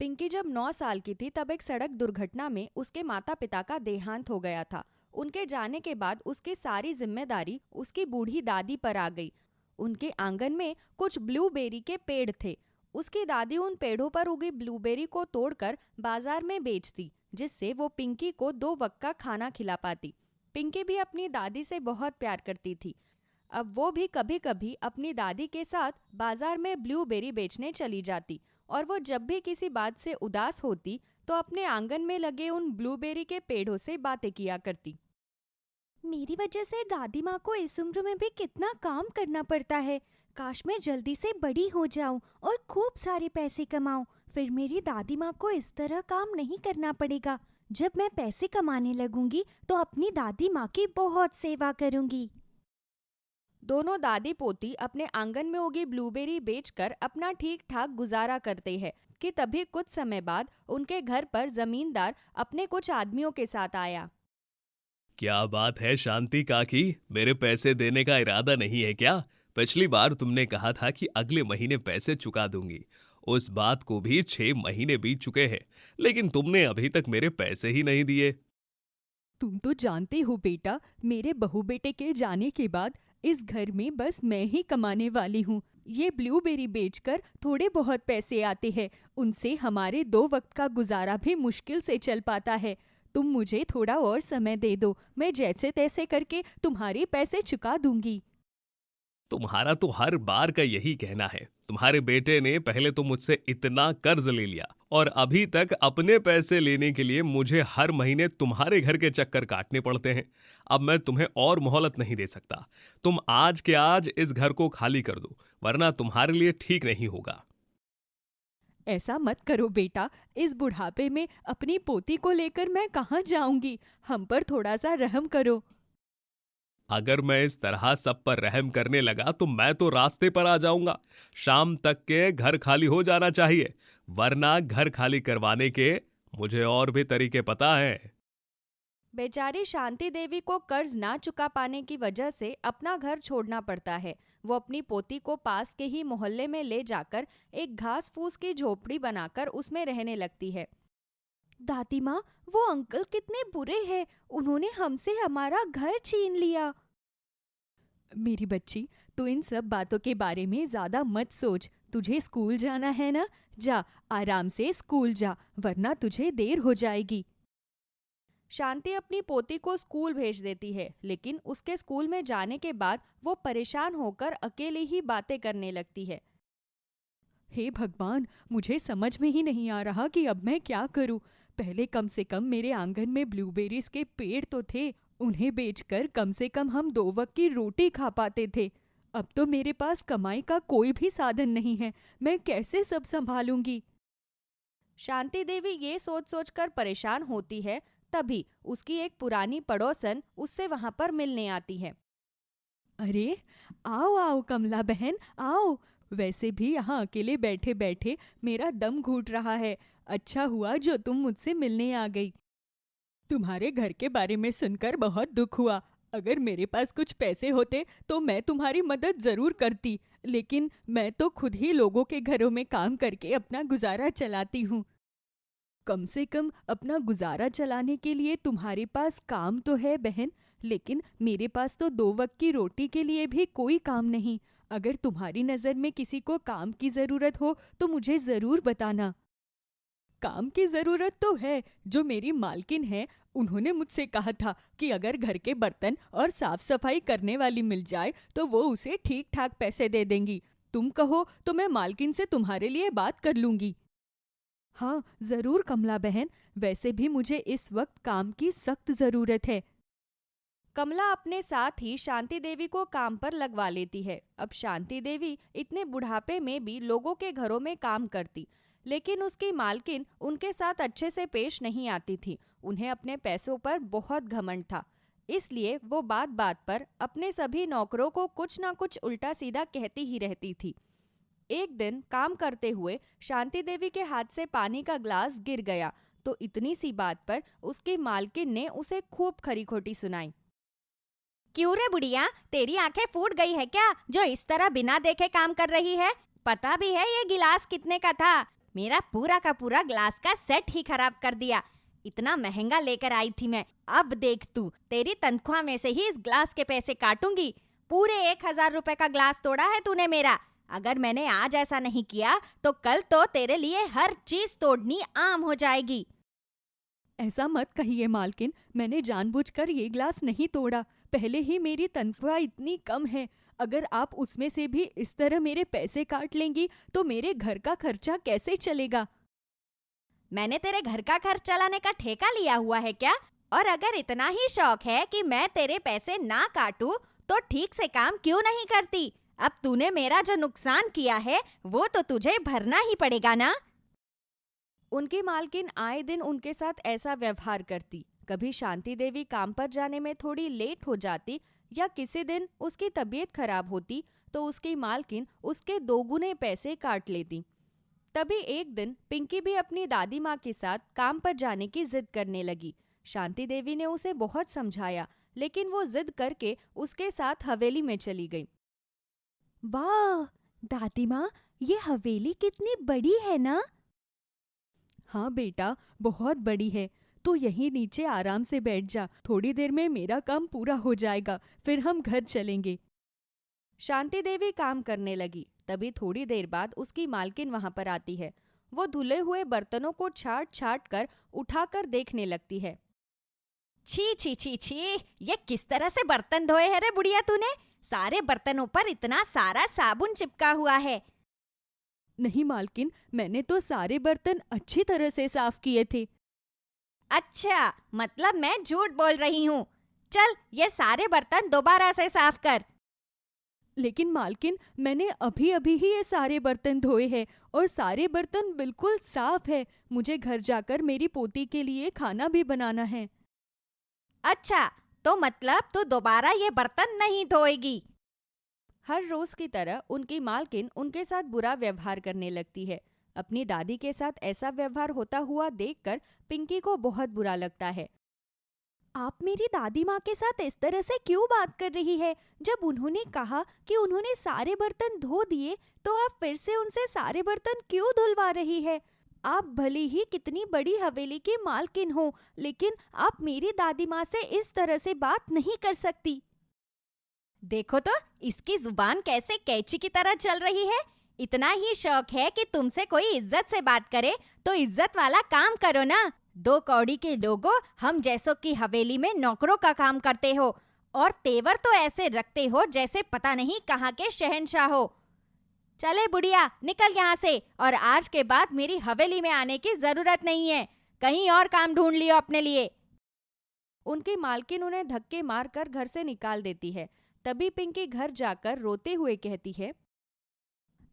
पिंकी जब 9 साल की थी तब एक सड़क दुर्घटना में उसके माता पिता का देहांत हो गया था। उनके जाने के बाद उसकी सारी जिम्मेदारी उसकी बूढ़ी दादी पर आ गई। उनके आंगन में कुछ ब्लूबेरी के पेड़ थे। उसकी दादी उन पेड़ों पर उगी ब्लूबेरी को तोड़कर बाजार में बेचती, जिससे वो पिंकी को 2 वक्त का खाना खिला पाती। पिंकी भी अपनी दादी से बहुत प्यार करती थी। अब वो भी कभी कभी अपनी दादी के साथ बाजार में ब्लूबेरी बेचने चली जाती, और वो जब भी किसी बात से उदास होती तो अपने आंगन में लगे उन ब्लूबेरी के पेड़ों से बातें किया करती। मेरी वजह से दादी माँ को इस उम्र में भी कितना काम करना पड़ता है। काश मैं जल्दी से बड़ी हो जाऊं और खूब सारे पैसे कमाऊं, फिर मेरी दादी माँ को इस तरह काम नहीं करना पड़ेगा। जब मैं पैसे कमाने लगूंगी तो अपनी दादी माँ की बहुत सेवा करूंगी। दोनों दादी पोती अपने आंगन में उगी ब्लूबेरी बेचकर अपना ठीक ठाक गुजारा करते हैं कि तभी कुछ समय बाद उनके घर पर जमींदार अपने कुछ आदमियों के साथ आया। क्या बात है शांति काकी, मेरे पैसे देने का इरादा नहीं है क्या? पिछली बार तुमने कहा था कि अगले महीने पैसे चुका दूंगी। उस बात को भी 6 महीने बीत चुके हैं, लेकिन तुमने अभी तक मेरे पैसे ही नहीं दिए। तुम तो जानते हो बेटा, मेरे बहू बेटे के जाने के बाद इस घर में बस मैं ही कमाने वाली हूँ। ये ब्लूबेरी बेचकर थोड़े बहुत पैसे आते हैं, उनसे हमारे 2 वक्त का गुजारा भी मुश्किल से चल पाता है। तुम मुझे थोड़ा और समय दे दो, मैं जैसे तैसे करके तुम्हारे पैसे चुका दूंगी। तुम्हारा तो हर बार का यही कहना है। तुम्हारे बेटे ने पहले तो मुझसे इतना कर्ज ले लिया और अभी तक अपने पैसे लेने के लिए मुझे हर महीने तुम्हारे घर के चक्कर काटने पड़ते हैं। अब मैं तुम्हें और मोहलत नहीं दे सकता। तुम आज के आज इस घर को खाली कर दो, वरना तुम्हारे लिए ठीक नहीं होगा। ऐसा मत करो बेटा, इस बुढ़ापे में अपनी पोती को लेकर मैं कहाँ जाऊंगी। हम पर थोड़ा सा रहम करो। अगर मैं इस तरह सब पर रहम करने लगा तो मैं तो रास्ते पर आ जाऊंगा। शाम तक के घर खाली हो जाना चाहिए, वरना घर खाली करवाने के मुझे और भी तरीके पता है। बेचारी शांति देवी को कर्ज ना चुका पाने की वजह से अपना घर छोड़ना पड़ता है। वो अपनी पोती को पास के ही मोहल्ले में ले जाकर एक घास फूस की झोपड़ी बनाकर उसमें रहने लगती है। दादी माँ, वो अंकल कितने बुरे हैं, उन्होंने हमसे हमारा घर छीन लिया। मेरी बच्ची, तू इन सब बातों के बारे में ज्यादा मत सोच। तुझे स्कूल जाना है ना, जा आराम से स्कूल जा, वरना तुझे देर हो जाएगी। शांति अपनी पोती को स्कूल भेज देती है, लेकिन उसके स्कूल में जाने के बाद वो परेशान होकर अकेले ही बातें करने लगती है। हे भगवान, मुझे समझ में ही नहीं आ रहा कि अब मैं क्या करूं। पहले कम से कम मेरे आंगन में ब्लूबेरीज के पेड़ तो थे, उन्हें बेचकर कम से कम हम 2 वक्त की रोटी खा पाते थे। अब तो मेरे पास कमाई का कोई भी साधन नहीं है, मैं कैसे सब संभालूंगी। शांति देवी ये सोच सोच कर परेशान होती है। तभी उसकी एक पुरानी पड़ोसन उससे वहां पर मिलने आती है। अरे, आओ आओ कमला बहन, आओ। वैसे भी यहाँ अकेले बैठे बैठे मेरा दम घुट रहा है। अच्छा हुआ जो तुम मुझसे मिलने आ गई। तुम्हारे घर के बारे में सुनकर बहुत दुख हुआ। अगर मेरे पास कुछ पैसे होते तो मैं तुम्हारी मदद जरूर करती, लेकिन मैं तो खुद ही लोगों के घरों में काम करके अपना गुजारा चलाती हूँ। कम से कम अपना गुजारा चलाने के लिए तुम्हारे पास काम तो है बहन, लेकिन मेरे पास तो 2 वक्त की रोटी के लिए भी कोई काम नहीं। अगर तुम्हारी नज़र में किसी को काम की ज़रूरत हो तो मुझे ज़रूर बताना। काम की ज़रूरत तो है। जो मेरी मालकिन है, उन्होंने मुझसे कहा था कि अगर घर के बर्तन और साफ सफाई करने वाली मिल जाए तो वो उसे ठीक ठाक पैसे दे देंगी। तुम कहो तो मैं मालकिन से तुम्हारे लिए बात कर लूंगी। हाँ जरूर कमला बहन, वैसे भी मुझे इस वक्त काम की सख्त जरूरत है। कमला अपने साथ ही शांति देवी को काम पर लगवा लेती है। अब शांति देवी इतने बुढ़ापे में भी लोगों के घरों में काम करती, लेकिन उसकी मालकिन उनके साथ अच्छे से पेश नहीं आती थी। उन्हें अपने पैसों पर बहुत घमंड था, इसलिए वो बात बात पर अपने सभी नौकरों को कुछ ना कुछ उल्टा सीधा कहती ही रहती थी। एक दिन काम करते हुए शांति देवी के हाथ से पानी का ग्लास गिर गया, तो इतनी सी बात पर उसकी मालकिन ने उसे खूब खरी खोटी सुनाई। क्यों रे बुढ़िया, तेरी आंखें फूट गई है क्या, जो इस तरह बिना देखे काम कर रही है? पता भी है ये गिलास कितने का था? मेरा पूरा का पूरा ग्लास का सेट ही खराब कर दिया। इतना महंगा लेकर आई थी मैं। अब देख तू, तेरी तनख्वाह में से ही इस ग्लास के पैसे काटूंगी। पूरे 1,000 रुपए का ग्लास तोड़ा है तूने मेरा। अगर मैंने आज ऐसा नहीं किया तो कल तो तेरे लिए हर चीज तोड़नी आम हो जाएगी। ऐसा मत कहिए मालकिन, मैंने जानबूझकर ये ग्लास नहीं तोड़ा। पहले ही मेरी तनख्वाह इतनी कम है, अगर आप उसमें से भी इस तरह मेरे पैसे काट लेंगी तो मेरे घर का खर्चा कैसे चलेगा? मैंने तेरे घर का खर्च चलाने का ठेका लिया हुआ है क्या? और अगर इतना ही शौक है कि मैं तेरे पैसे ना काटूं तो ठीक से काम क्यों नहीं करती? अब तूने मेरा जो नुकसान किया है वो तो तुझे भरना ही पड़ेगा ना। उनकी मालकिन आए दिन उनके साथ ऐसा व्यवहार करती। कभी शांति देवी काम पर जाने में थोड़ी लेट हो जाती या किसी दिन उसकी तबीयत खराब होती तो उसकी मालकिन उसके दोगुने पैसे काट लेती। तभी एक दिन पिंकी भी अपनी दादी माँ के साथ काम पर जाने की जिद करने लगी। शांति देवी ने उसे बहुत समझाया, लेकिन वो जिद करके उसके साथ हवेली में चली गई। वाह दादी माँ, ये हवेली कितनी बड़ी है ना। हाँ बेटा, बहुत बड़ी है। तू यहीं नीचे आराम से बैठ जा, थोड़ी देर में मेरा काम पूरा हो जाएगा, फिर हम घर चलेंगे। शांति देवी काम करने लगी। तभी थोड़ी देर बाद उसकी मालकिन वहां पर आती है। वो धुले हुए बर्तनों को छाट छाट कर उठाकर देखने लगती है। छी छी छी छी, ये किस तरह से बर्तन धोए है रे बुढ़िया तूने? सारे बर्तनों पर इतना सारा साबुन चिपका हुआ है। नहीं मालकिन, मैंने तो सारे बर्तन अच्छी तरह से साफ किए थे। अच्छा, मतलब मैं झूठ बोल रही हूँ। चल, ये सारे बर्तन दोबारा से साफ कर। लेकिन मालकिन, मैंने अभी अभी ही ये सारे बर्तन धोए हैं और सारे बर्तन बिल्कुल साफ है। मुझे घर जाकर मेरी पोती के लिए खाना भी बनाना है। अच्छा, तो मतलब तू दोबारा ये बर्तन नहीं धोएगी? हर रोज की तरह उनकी मालकिन उनके साथ बुरा व्यवहार करने लगती है। अपनी दादी के साथ ऐसा व्यवहार होता हुआ देखकर पिंकी को बहुत बुरा लगता है। आप मेरी दादी माँ के साथ इस तरह से क्यों बात कर रही है? जब उन्होंने कहा कि उन्होंने सारे बर्तन धो दिए तो आप फिर से उनसे सारे बर्तन क्यों धुलवा रही है? आप भले ही कितनी बड़ी हवेली की मालकिन हो, लेकिन आप मेरी दादी माँ से इस तरह से बात नहीं कर सकती। देखो तो इसकी जुबान कैसे कैंची की तरह चल रही है। इतना ही शौक है कि तुमसे कोई इज्जत से बात करे तो इज्जत वाला काम करो ना। 2 कौड़ी के लोगों, हम जैसों की हवेली में नौकरों का काम करते हो और तेवर तो ऐसे रखते हो जैसे पता नहीं कहाँ के शहंशाह हो। चले बुढ़िया, निकल यहाँ से, और आज के बाद मेरी हवेली में आने की जरूरत नहीं है। कहीं और काम ढूंढ लियो अपने लिए। उनकी मालकिन उन्हें धक्के मारकर घर से निकाल देती है। तभी पिंकी घर जाकर रोते हुए कहती है,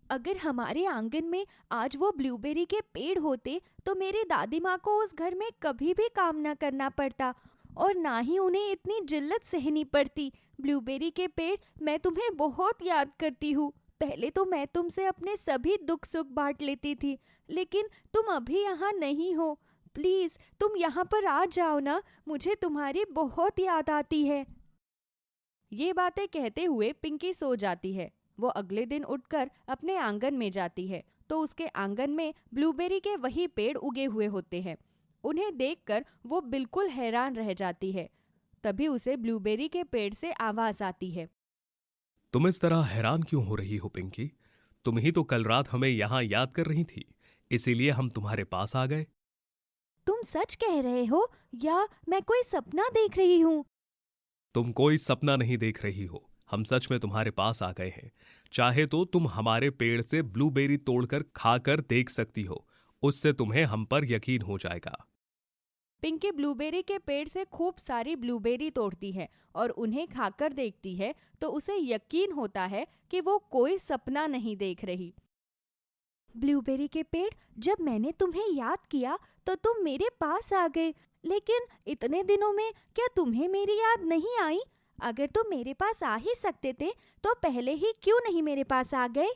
अगर हमारे आंगन में आज वो ब्लूबेरी के पेड़ होते तो मेरी दादी माँ को उस घर में कभी भी काम ना करना पड़ता और ना ही उन्हें इतनी जिल्लत सहनी पड़ती। ब्लूबेरी के पेड़, मैं तुम्हें बहुत याद करती हूँ। पहले तो मैं तुमसे अपने सभी दुख सुख बांट लेती थी, लेकिन तुम अभी यहाँ नहीं हो। प्लीज तुम यहाँ पर आ जाओ ना, मुझे तुम्हारी बहुत याद आती है। ये बातें कहते हुए पिंकी सो जाती है। वो अगले दिन उठकर अपने आंगन में जाती है तो उसके आंगन में ब्लूबेरी के वही पेड़ उगे हुए होते हैं। उन्हें देखकर वो बिल्कुल हैरान रह जाती है। तभी उसे ब्लूबेरी के पेड़ से आवाज आती है, तुम इस तरह हैरान क्यों हो रही हो पिंकी? तुम ही तो कल रात हमें यहाँ याद कर रही थी, इसीलिए हम तुम्हारे पास आ गए। तुम सच कह रहे हो या मैं कोई सपना देख रही हूँ? तुम कोई सपना नहीं देख रही हो, हम सच में तुम्हारे पास आ गए हैं। चाहे तो तुम हमारे पेड़ से ब्लूबेरी तोड़कर खाकर देख सकती हो, उससे तुम्हें हम पर यकीन हो जाएगा। पिंकी ब्लूबेरी के पेड़ से खूब सारी ब्लूबेरी तोड़ती है और उन्हें खाकर देखती है तो उसे यकीन होता है कि वो कोई सपना नहीं देख रही। ब्लूबेरी के पेड़, जब मैंने तुम्हें याद किया तो तुम मेरे पास आ गए, लेकिन इतने दिनों में क्या तुम्हें मेरी याद नहीं आई? अगर तुम मेरे पास आ ही सकते थे तो पहले ही क्यों नहीं मेरे पास आ गए?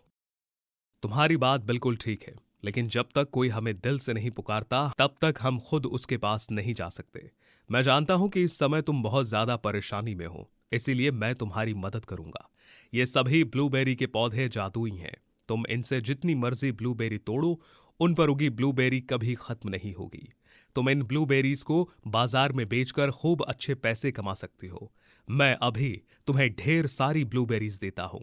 तुम्हारी बात बिल्कुल ठीक है, लेकिन जब तक कोई हमें दिल से नहीं पुकारता तब तक हम खुद उसके पास नहीं जा सकते। मैं जानता हूं कि इस समय तुम बहुत ज्यादा परेशानी में हो, इसीलिए मैं तुम्हारी मदद करूंगा। ये सभी ब्लूबेरी के पौधे जादुई हैं, तुम इनसे जितनी मर्जी ब्लूबेरी तोड़ो, उन पर उगी ब्लूबेरी कभी खत्म नहीं होगी। तुम इन ब्लूबेरीज को बाजार में बेचकर खूब अच्छे पैसे कमा सकती हो। मैं अभी तुम्हें ढेर सारी ब्लूबेरीज देता हूँ।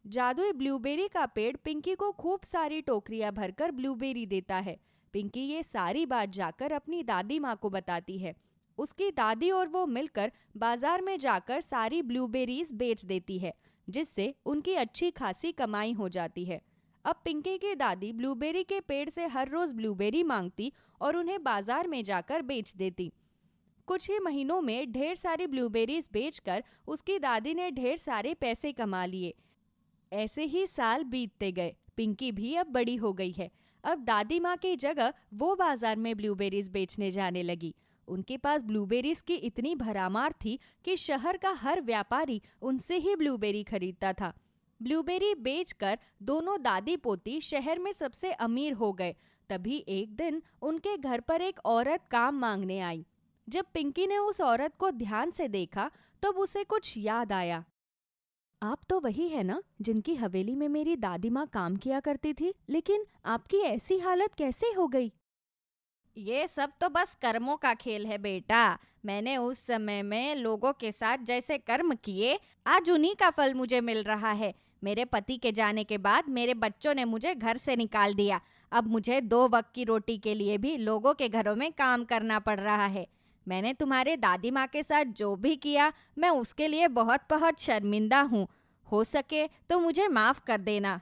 जादुई ब्लूबेरी का पेड़ पिंकी को खूब सारी टोकरियां भरकर ब्लूबेरी देता है। पिंकी ये सारी बात जाकर अपनी दादी माँ को बताती है। उसकी दादी और वो मिलकर बाजार में जाकर सारी ब्लूबेरीज बेच देती है, जिससे उनकी अच्छी खासी कमाई हो जाती है। अब पिंकी की दादी ब्लूबेरी के पेड़ से हर रोज ब्लूबेरी मांगती और उन्हें बाजार में जाकर बेच देती। कुछ ही महीनों में ढेर सारी ब्लूबेरीज बेचकर उसकी दादी ने ढेर सारे पैसे कमा लिए। ऐसे ही साल बीतते गए। पिंकी भी अब बड़ी हो गई है। अब दादी माँ की जगह वो बाजार में ब्लूबेरीज बेचने जाने लगी। उनके पास ब्लूबेरीज की इतनी भरामार थी कि शहर का हर व्यापारी उनसे ही ब्लूबेरी खरीदता था। ब्लूबेरी बेचकर दोनों दादी पोती शहर में सबसे अमीर हो गए। तभी एक दिन उनके घर पर एक औरत काम मांगने आई। जब पिंकी ने उस औरत को ध्यान से देखा तब उसे कुछ याद आया। आप तो वही है ना जिनकी हवेली में मेरी दादी माँ काम किया करती थी, लेकिन आपकी ऐसी हालत कैसे हो गई? ये सब तो बस कर्मों का खेल है बेटा। मैंने उस समय में लोगों के साथ जैसे कर्म किए, आज उन्हीं का फल मुझे मिल रहा है। मेरे पति के जाने के बाद मेरे बच्चों ने मुझे घर से निकाल दिया। अब मुझे 2 वक्त की रोटी के लिए भी लोगों के घरों में काम करना पड़ रहा है। मैंने तुम्हारे दादी माँ के साथ जो भी किया, मैं उसके लिए बहुत बहुत शर्मिंदा हूँ। हो सके तो मुझे माफ कर देना।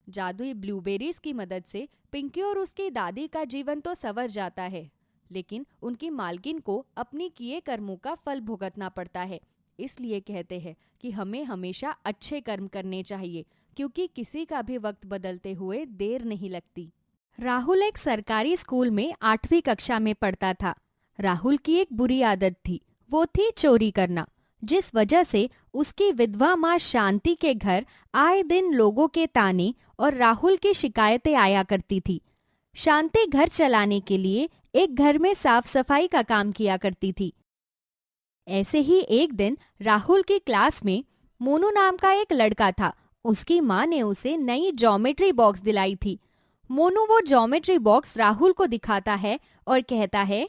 जादुई ब्लूबेरीज की मदद से पिंकी और उसकी दादी का जीवन तो संवर जाता है, लेकिन उनकी मालकिन को अपनी किए कर्मों का फल भुगतना पड़ता है। इसलिए कहते हैं कि हमें हमेशा अच्छे कर्म करने चाहिए, क्योंकि किसी का भी वक्त बदलते हुए देर नहीं लगती। राहुल एक सरकारी स्कूल में 8वीं कक्षा में पढ़ता था। राहुल की एक बुरी आदत थी, वो थी चोरी करना, जिस वजह से उसकी विधवा माँ शांति के घर आए दिन लोगों के ताने और राहुल की शिकायतें आया करती थी। शांति घर चलाने के लिए एक घर में साफ सफाई का काम किया करती थी। ऐसे ही एक दिन राहुल की क्लास में मोनू नाम का एक लड़का था। उसकी माँ ने उसे नई ज्योमेट्री बॉक्स दिलाई थी। मोनू वो ज्योमेट्री बॉक्स राहुल को दिखाता है और कहता है,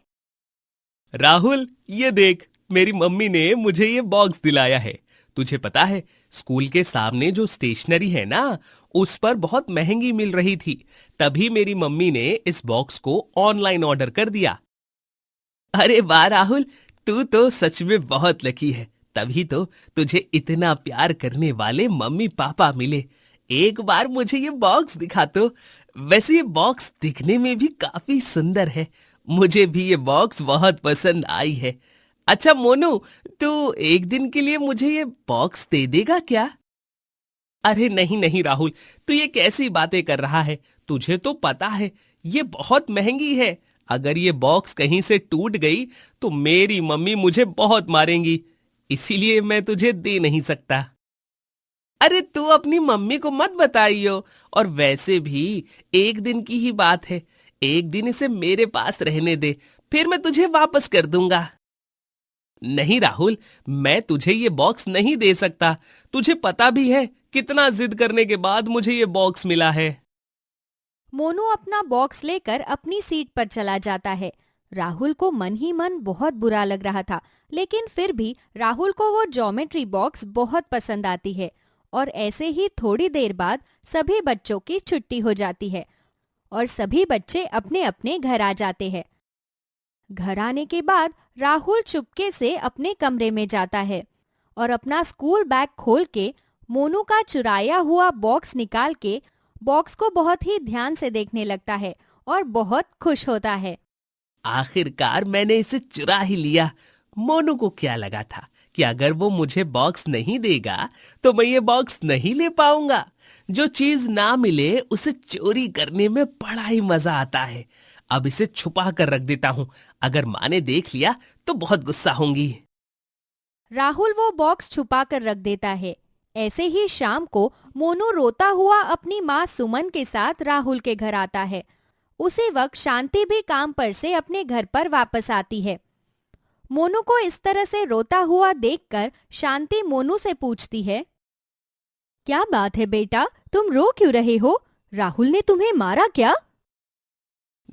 राहुल, ये देख, मेरी मम्मी ने मुझे ये बॉक्स दिलाया है। तुझे पता है, स्कूल के सामने जो स्टेशनरी है ना, उस पर बहुत महंगी मिल रही थी। तभी मेरी मम्मी ने इस बॉक्स को ऑनलाइन ऑर्डर कर दिया। अरे वाह राहुल, तू तो सच में बहुत लकी है। तभी तो तुझे इतना प्यार करने वाले मम्मी पापा मिले। एक बार मुझे ये बॉक्स दिखा तो। वैसे ये बॉक्स दिखने में भी काफी सुंदर है। मुझे भी ये बॉक्स बहुत पसंद आई है। अच्छा मोनू, तू एक दिन के लिए मुझे ये बॉक्स दे देगा क्या? अरे नहीं नहीं राहुल, तू ये कैसी बातें कर रहा है? तुझे तो पता है ये बहुत महंगी है। अगर ये बॉक्स कहीं से टूट गई तो मेरी मम्मी मुझे बहुत मारेंगी। इसीलिए मैं तुझे दे नहीं सकता। अरे तू अपनी मम्मी को मत बताइयो। और वैसे भी एक दिन की ही बात है। एक दिन इसे मेरे पास रहने दे, फिर मैं तुझे वापस कर दूंगा। नहीं राहुल, मैं तुझे ये बॉक्स नहीं दे सकता। तुझे पता भी है कितना जिद करने के बाद मुझे ये बॉक्स मिला है। मोनू अपना बॉक्स लेकर अपनी सीट पर चला जाता है। राहुल को मन ही मन बहुत बुरा लग रहा था, लेकिन फिर भी राहुल को वो ज्योमेट्री बॉक्स बहुत पसंद आती है। और ऐसे ही थोड़ी देर बाद सभी बच्चों की छुट्टी हो जाती है और सभी बच्चे अपने अपने घर आ जाते हैं। घर आने के बाद राहुल चुपके से अपने कमरे में जाता है और अपना स्कूल बैग खोल के मोनू का चुराया हुआ बॉक्स निकाल के बॉक्स को बहुत ही ध्यान से देखने लगता है और बहुत खुश होता है। आखिरकार मैंने इसे चुरा ही लिया। मोनू को क्या लगा था कि अगर वो मुझे बॉक्स नहीं देगा तो मैं ये बॉक्स नहीं ले पाऊंगा। जो चीज ना मिले उसे चोरी करने में बड़ा ही मजा आता है। अब इसे छुपा कर रख देता हूँ। अगर माँ ने देख लिया तो बहुत गुस्सा होंगी। राहुल वो बॉक्स छुपा कर रख देता है। ऐसे ही शाम को मोनू रोता हुआ अपनी माँ सुमन के साथ राहुल के घर आता है। उसी वक्त शांति भी काम पर से अपने घर पर वापस आती है। मोनू को इस तरह से रोता हुआ देखकर शांति मोनू से पूछती है, क्या बात है बेटा, तुम रो क्यों रहे हो? राहुल ने तुम्हें मारा क्या?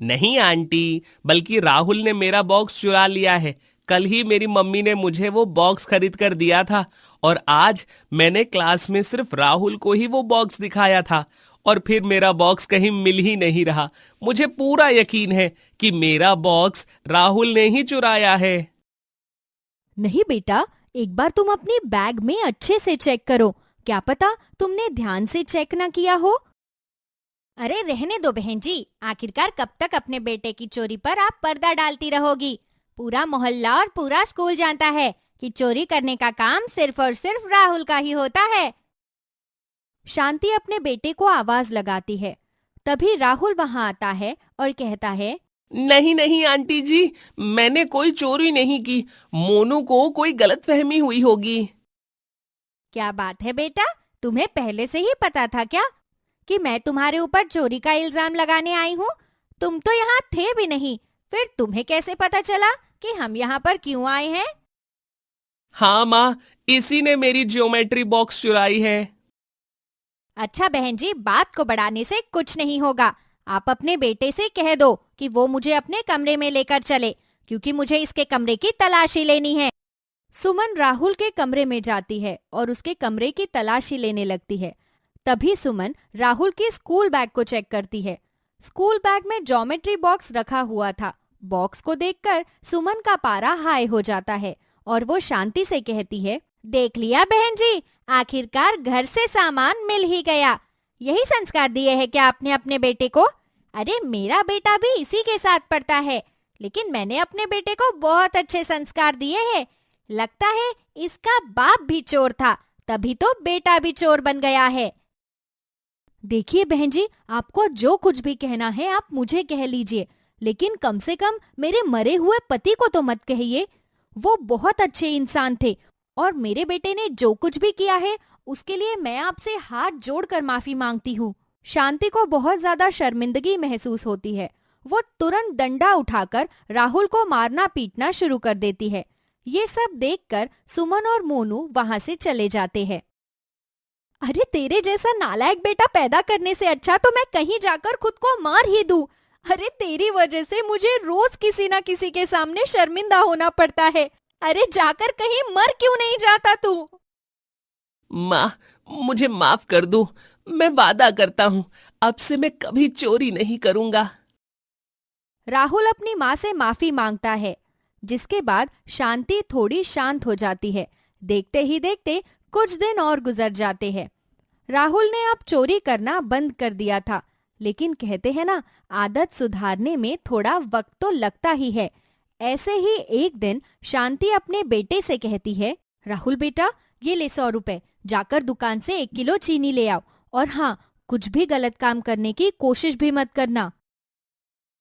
नहीं आंटी, बल्कि राहुल ने मेरा बॉक्स चुरा लिया है। कल ही मेरी मम्मी ने मुझे वो बॉक्स खरीद कर दिया था और आज मैंने क्लास में सिर्फ राहुल को ही वो बॉक्स दिखाया था और फिर मेरा बॉक्स कहीं मिल ही नहीं रहा। मुझे पूरा यकीन है कि मेरा बॉक्स राहुल ने ही चुराया है। नहीं बेटा, एक बार तुम अपनी बैग में अच्छे से चेक करो, क्या पता तुमने ध्यान से चेक ना किया हो। अरे रहने दो बहन जी, आखिरकार कब तक अपने बेटे की चोरी पर आप पर्दा डालती रहोगी? पूरा मोहल्ला और पूरा स्कूल जानता है कि चोरी करने का काम सिर्फ और सिर्फ राहुल का ही होता है। शांति अपने बेटे को आवाज लगाती है। तभी राहुल वहां आता है और कहता है, नहीं नहीं आंटी जी, मैंने कोई चोरी नहीं की। मोनू को कोई गलतफहमी हुई होगी। क्या बात है बेटा, तुम्हें पहले से ही पता था क्या कि मैं तुम्हारे ऊपर चोरी का इल्जाम लगाने आई हूँ? तुम तो यहाँ थे भी नहीं, फिर तुम्हें कैसे पता चला कि हम यहाँ पर क्यों आए हैं? हाँ माँ, इसी ने मेरी ज्योमेट्री बॉक्स चुराई है। अच्छा बहन जी, बात को बढ़ाने से कुछ नहीं होगा। आप अपने बेटे से कह दो कि वो मुझे अपने कमरे में लेकर चले, क्योंकि मुझे इसके कमरे की तलाशी लेनी है। सुमन राहुल के कमरे में जाती है और उसके कमरे की तलाशी लेने लगती है। तभी सुमन राहुल के स्कूल बैग को चेक करती है। स्कूल बैग में ज्योमेट्री बॉक्स रखा हुआ था। बॉक्स को देखकर सुमन का पारा हाई हो जाता है और वो शांति से कहती है, देख लिया बहन जी, आखिरकार घर से सामान मिल ही गया। यही संस्कार दिए हैं क्या आपने अपने बेटे को? अरे मेरा बेटा भी इसी के साथ पढ़ता है, लेकिन मैंने अपने बेटे को बहुत अच्छे संस्कार दिए हैं। लगता है इसका बाप भी चोर था, तभी तो बेटा भी चोर बन गया है। देखिए बहन जी, आपको जो कुछ भी कहना है आप मुझे कह लीजिए, लेकिन कम से कम मेरे मरे हुए पति को तो मत कहिए। वो बहुत अच्छे इंसान थे और मेरे बेटे ने जो कुछ भी किया है उसके लिए मैं आपसे हाथ जोड़कर माफी मांगती हूँ। शांति को बहुत ज्यादा शर्मिंदगी महसूस होती है। वो तुरंत डंडा उठाकर राहुल को मारना पीटना शुरू कर देती है। ये सब देखकर सुमन और मोनू वहां से चले जाते हैं। अरे तेरे जैसा नालायक बेटा पैदा करने से अच्छा तो मैं कहीं जाकर खुद को मार ही दूं। अरे तेरी वजह से मुझे रोज किसी ना किसी के सामने शर्मिंदा होना पड़ता है। अरे जाकर कहीं मर क्यों नहीं जाता तू? माँ, मुझे माफ कर दो। मैं वादा करता हूँ अब से मैं कभी चोरी नहीं करूँगा। राहुल अपनी माँ से माफी मांगता है, जिसके बाद शांति थोड़ी शांत हो जाती है। देखते ही देखते कुछ दिन और गुजर जाते हैं। राहुल ने अब चोरी करना बंद कर दिया था, लेकिन कहते हैं ना, आदत सुधारने में थोड़ा वक्त तो लगता ही है। ऐसे ही एक दिन शांति अपने बेटे से कहती है, राहुल बेटा, ये ले 100 रुपए, जाकर दुकान से 1 किलो चीनी ले आओ और हाँ, कुछ भी गलत काम करने की कोशिश भी मत करना।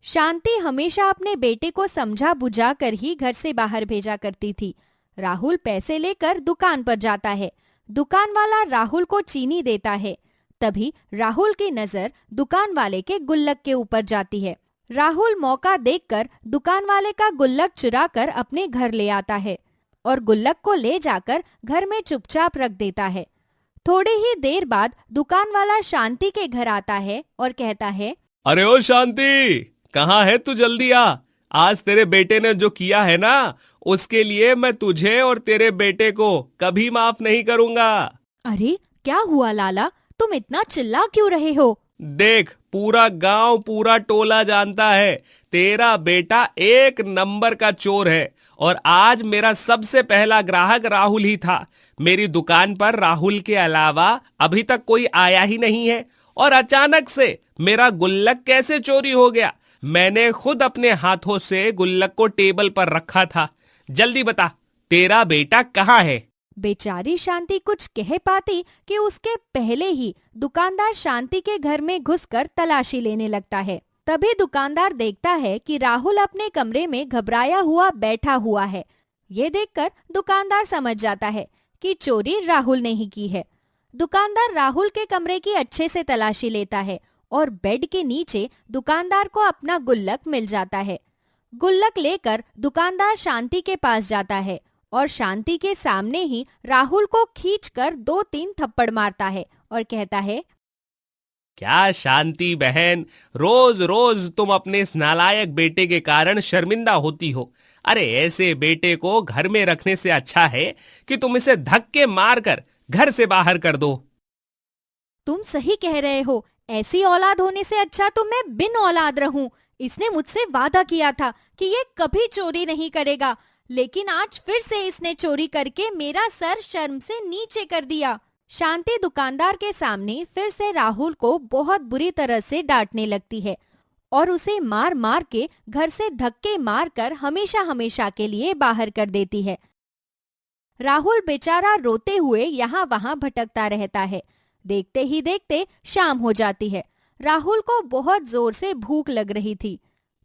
शांति हमेशा अपने बेटे को समझा बुझा कर ही घर से बाहर भेजा करती थी। राहुल पैसे लेकर दुकान पर जाता है। दुकान वाला राहुल को चीनी देता है। तभी राहुल की नजर दुकान वाले के गुल्लक के ऊपर जाती है। राहुल मौका देखकर दुकान वाले का गुल्लक चुराकर अपने घर ले आता है और गुल्लक को ले जाकर घर में चुपचाप रख देता है। थोड़ी ही देर बाद दुकान वाला शांति के घर आता है और कहता है, अरे ओ शांति, कहाँ है तू? जल्दी आ। आज तेरे बेटे ने जो किया है ना, उसके लिए मैं तुझे और तेरे बेटे को कभी माफ नहीं करूंगा। अरे क्या हुआ लाला, तुम इतना चिल्ला क्यों रहे हो? देख, पूरा गांव, पूरा टोला जानता है तेरा बेटा एक नंबर का चोर है और आज मेरा सबसे पहला ग्राहक राहुल ही था। मेरी दुकान पर राहुल के अलावा अभी तक कोई आया ही नहीं है और अचानक से मेरा गुल्लक कैसे चोरी हो गया? मैंने खुद अपने हाथों से गुल्लक को टेबल पर रखा था। जल्दी बता, तेरा बेटा कहाँ है? बेचारी शांति कुछ कह पाती कि उसके पहले ही दुकानदार शांति के घर में घुसकर तलाशी लेने लगता है। तभी दुकानदार देखता है कि राहुल अपने कमरे में घबराया हुआ बैठा हुआ है। ये देखकर दुकानदार समझ जाता है कि चोरी राहुल ने ही की है। दुकानदार राहुल के कमरे की अच्छे से तलाशी लेता है और बेड के नीचे दुकानदार को अपना गुल्लक मिल जाता है। गुल्लक लेकर दुकानदार शांति के पास जाता है और शांति के सामने ही राहुल को खींचकर 2-3 थप्पड़ मारता है और कहता है, क्या शांति बहन, रोज रोज तुम अपने इस नालायक बेटे के कारण शर्मिंदा होती हो। अरे ऐसे बेटे को घर में रखने से अच्छा है कि तुम इसे धक्के मारकर घर से बाहर कर दो। तुम सही कह रहे हो, ऐसी औलाद होने से अच्छा तो मैं बिन औलाद रहूं। इसने मुझसे वादा किया था कि ये कभी चोरी नहीं करेगा, लेकिन आज फिर से इसने चोरी करके मेरा सर शर्म से नीचे कर दिया। शांति दुकानदार के सामने फिर से राहुल को बहुत बुरी तरह से डांटने लगती है और उसे मार मार के घर से धक्के मारकर हमेशा हमेशा के लिए बाहर कर देती है। राहुल बेचारा रोते हुए यहाँ वहाँ भटकता रहता है। देखते ही देखते शाम हो जाती है। राहुल को बहुत जोर से भूख लग रही थी।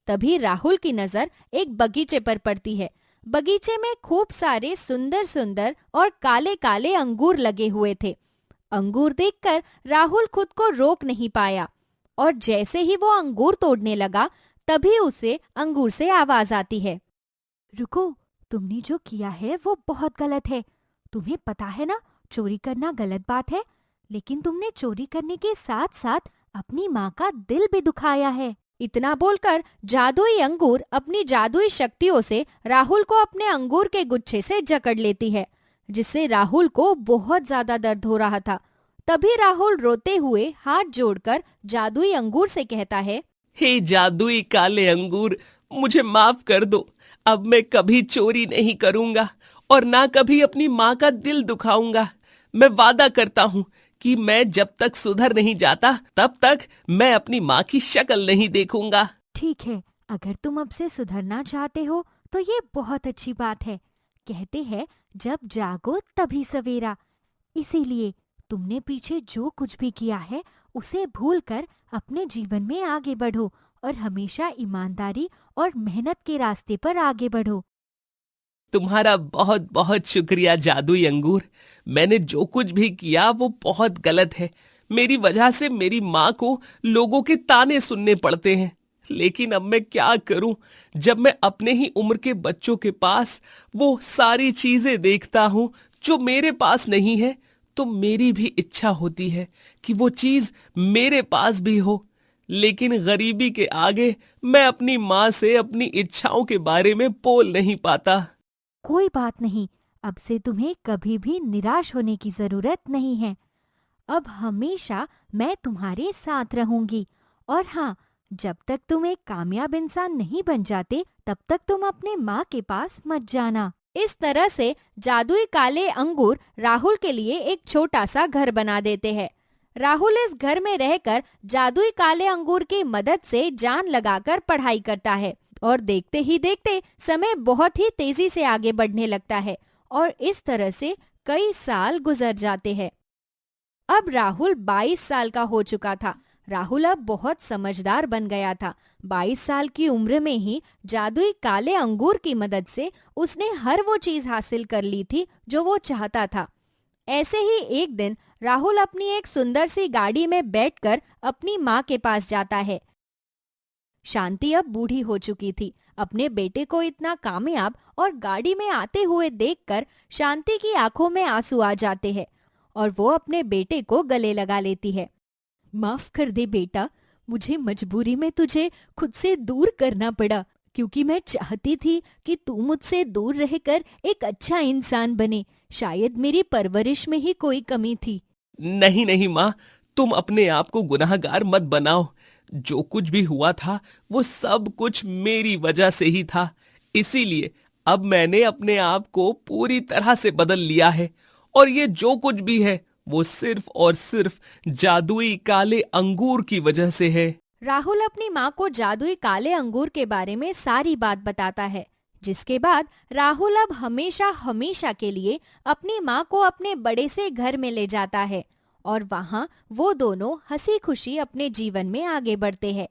तभी राहुल की नजर एक बगीचे पर पड़ती है। बगीचे में खूब सारे सुंदर सुंदर और काले काले अंगूर लगे हुए थे। अंगूर देखकर राहुल खुद को रोक नहीं पाया और जैसे ही वो अंगूर तोड़ने लगा तभी उसे अंगूर से आवाज आती है, रुको, तुमने जो किया है वो बहुत गलत है। तुम्हें पता है ना, चोरी करना गलत बात है, लेकिन तुमने चोरी करने के साथ साथ अपनी माँ का दिल भी दुखाया है। इतना बोलकर जादुई अंगूर अपनी जादुई शक्तियों से राहुल को अपने अंगूर के गुच्छे से जकड़ लेती है, जिससे राहुल को बहुत ज्यादा दर्द हो रहा था। तभी राहुल रोते हुए हाथ जोड़कर जादुई अंगूर से कहता है, हे जादुई काले अंगूर, मुझे माफ कर दो। अब मैं कभी चोरी नहीं करूंगा और ना कभी अपनी माँ का दिल दुखाऊंगा। मैं वादा करता हूँ कि मैं जब तक सुधर नहीं जाता तब तक मैं अपनी माँ की शक्ल नहीं देखूंगा। ठीक है, अगर तुम अब से सुधरना चाहते हो तो ये बहुत अच्छी बात है। कहते हैं जब जागो तभी सवेरा। इसीलिए तुमने पीछे जो कुछ भी किया है उसे भूलकर अपने जीवन में आगे बढ़ो और हमेशा ईमानदारी और मेहनत के रास्ते पर आगे बढ़ो। तुम्हारा बहुत बहुत शुक्रिया जादुई अंगूर। मैंने जो कुछ भी किया वो बहुत गलत है। मेरी वजह से मेरी माँ को लोगों के ताने सुनने पड़ते हैं। लेकिन अब मैं क्या करूं, जब मैं अपने ही उम्र के बच्चों के पास वो सारी चीजें देखता हूं जो मेरे पास नहीं है, तो मेरी भी इच्छा होती है कि वो चीज मेरे पास भी हो। लेकिन गरीबी के आगे मैं अपनी माँ से अपनी इच्छाओं के बारे में बोल नहीं पाता। कोई बात नहीं, अब से तुम्हें कभी भी निराश होने की जरूरत नहीं है। अब हमेशा मैं तुम्हारे साथ रहूंगी। और हाँ, जब तक तुम एक कामयाब इंसान नहीं बन जाते तब तक तुम अपने माँ के पास मत जाना। इस तरह से जादुई काले अंगूर राहुल के लिए एक छोटा सा घर बना देते हैं। राहुल इस घर में रहकर जादुई काले अंगूर की मदद से जान लगाकर पढ़ाई करता है और देखते ही देखते समय बहुत ही तेजी से आगे बढ़ने लगता है और इस तरह से कई साल गुजर जाते हैं। अब राहुल 22 साल का हो चुका था। राहुल अब बहुत समझदार बन गया था। 22 साल की उम्र में ही जादुई काले अंगूर की मदद से उसने हर वो चीज हासिल कर ली थी जो वो चाहता था। ऐसे ही एक दिन राहुल अपनी एक सुंदर सी गाड़ी में बैठकर अपनी माँ के पास जाता है। शांति अब बूढ़ी हो चुकी थी। अपने बेटे को इतना कामयाब और गाड़ी में आते हुए देखकर शांति की आंखों में आंसू आ जाते हैं और वो अपने बेटे को गले लगा लेती है। माफ कर दे बेटा, मुझे मजबूरी में तुझे खुद से दूर करना पड़ा, क्योंकि मैं चाहती थी कि तू मुझसे दूर रहकर एक अच्छा इंसान बने। शायद मेरी परवरिश में ही कोई कमी थी। नहीं नहीं माँ, तुम अपने आप को गुनाहगार मत बनाओ। जो कुछ भी हुआ था वो सब कुछ मेरी वजह से ही था। इसीलिए अब मैंने अपने आप को पूरी तरह से बदल लिया है और ये जो कुछ भी है वो सिर्फ और सिर्फ जादुई काले अंगूर की वजह से है। राहुल अपनी माँ को जादुई काले अंगूर के बारे में सारी बात बताता है, जिसके बाद राहुल अब हमेशा हमेशा के लिए अपनी माँ को अपने बड़े से घर में ले जाता है और वहाँ वो दोनों हंसी खुशी अपने जीवन में आगे बढ़ते हैं।